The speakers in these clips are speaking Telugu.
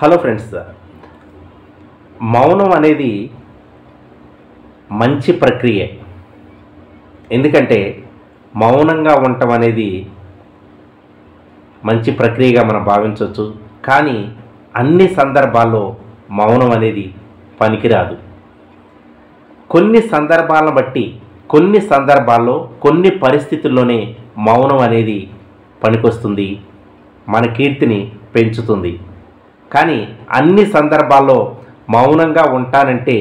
హలో ఫ్రెండ్స్, మౌనం అనేది మంచి ప్రక్రియ. ఎందుకంటే మౌనంగా ఉండటం అనేది మంచి ప్రక్రియగా మనం భావించవచ్చు. కానీ అన్ని సందర్భాల్లో మౌనం అనేది పనికిరాదు. కొన్ని సందర్భాలను బట్టి కొన్ని సందర్భాల్లో కొన్ని పరిస్థితుల్లోనే మౌనం అనేది పనికొస్తుంది, మన కీర్తిని పెంచుతుంది. కానీ అన్ని సందర్భాల్లో మౌనంగా ఉంటానంటే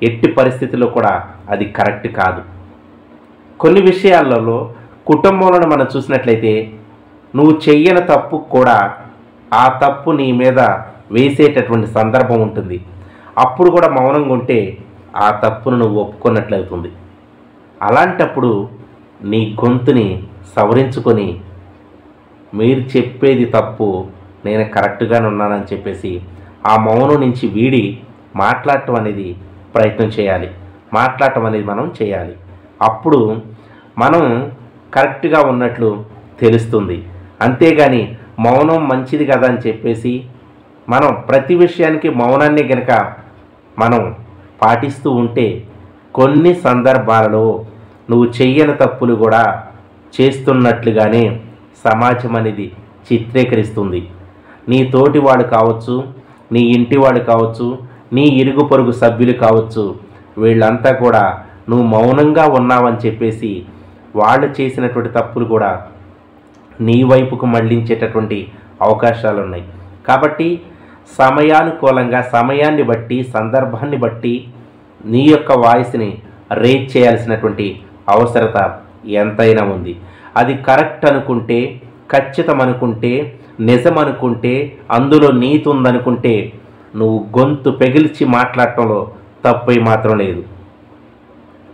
ఎట్టి పరిస్థితుల్లో కూడా అది కరెక్ట్ కాదు. కొన్ని విషయాలలో కుటుంబంలో మనం చూసినట్లయితే నువ్వు చెయ్యని తప్పు కూడా ఆ తప్పు నీ మీద వేసేటటువంటి సందర్భం ఉంటుంది. అప్పుడు కూడా మౌనంగా ఉంటే ఆ తప్పును నువ్వు ఒప్పుకున్నట్లవుతుంది. అలాంటప్పుడు నీ గొంతుని సవరించుకొని మీరు చెప్పేది తప్పు, నేను కరెక్ట్గానే ఉన్నానని చెప్పేసి ఆ మౌనం నుంచి వీడి మాట్లాడటం అనేది ప్రయత్నం చేయాలి. మాట్లాడటం అనేది మనం చేయాలి. అప్పుడు మనం కరెక్ట్గా ఉన్నట్లు తెలుస్తుంది. అంతేగాని మౌనం మంచిది కదా అని చెప్పేసి మనం ప్రతి విషయానికి మౌనాన్ని గనక మనం పాటిస్తూ ఉంటే కొన్ని సందర్భాలలో నువ్వు చెయ్యని తప్పులు కూడా చేస్తున్నట్లుగానే సమాజం అనేది చిత్రీకరిస్తుంది. నీ తోటి వాడు కావచ్చు, నీ ఇంటి వాడు కావచ్చు, నీ ఇరుగు పొరుగు సభ్యులు కావచ్చు, వీళ్ళంతా కూడా నువ్వు మౌనంగా ఉన్నావని చెప్పేసి వాళ్ళు చేసినటువంటి తప్పులు కూడా నీ వైపుకు మళ్లించేటటువంటి అవకాశాలు ఉన్నాయి. కాబట్టి సమయానుకూలంగా సమయాన్ని బట్టి సందర్భాన్ని బట్టి నీ యొక్క వాయిస్ని రేజ్ చేయాల్సినటువంటి అవసరత ఎంతైనా ఉంది. అది కరెక్ట్ అనుకుంటే, ఖచ్చితం అనుకుంటే, నిజం అనుకుంటే, అందులో నీతి ఉందనుకుంటే నువ్వు గొంతు పెగిల్చి మాట్లాడటంలో తప్పై మాత్రం లేదు.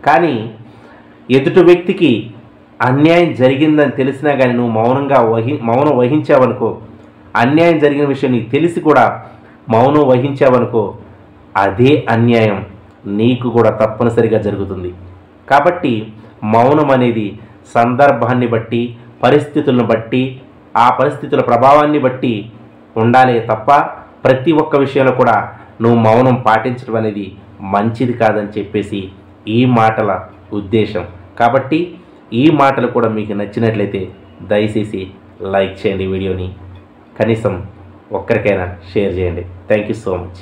కానీ ఎదుటి వ్యక్తికి అన్యాయం జరిగిందని తెలిసినా కానీ నువ్వు మౌనం వహించావనుకో, అన్యాయం జరిగిన విషయం నీకు తెలిసి కూడా మౌనం వహించావనుకో, అదే అన్యాయం నీకు కూడా తప్పనిసరిగా జరుగుతుంది. కాబట్టి మౌనం అనేది సందర్భాన్ని బట్టి, పరిస్థితులను బట్టి, ఆ పరిస్థితుల ప్రభావాన్ని బట్టి ఉండాలే తప్ప ప్రతి ఒక్క విషయంలో కూడా నువ్వు మౌనం పాటించడం అనేది మంచిది కాదని చెప్పేసి ఈ మాటల ఉద్దేశం. కాబట్టి ఈ మాటలు కూడా మీకు నచ్చినట్లయితే దయచేసి లైక్ చేయండి, వీడియోని కనీసం ఒక్కరికైనా షేర్ చేయండి. Thank you so much.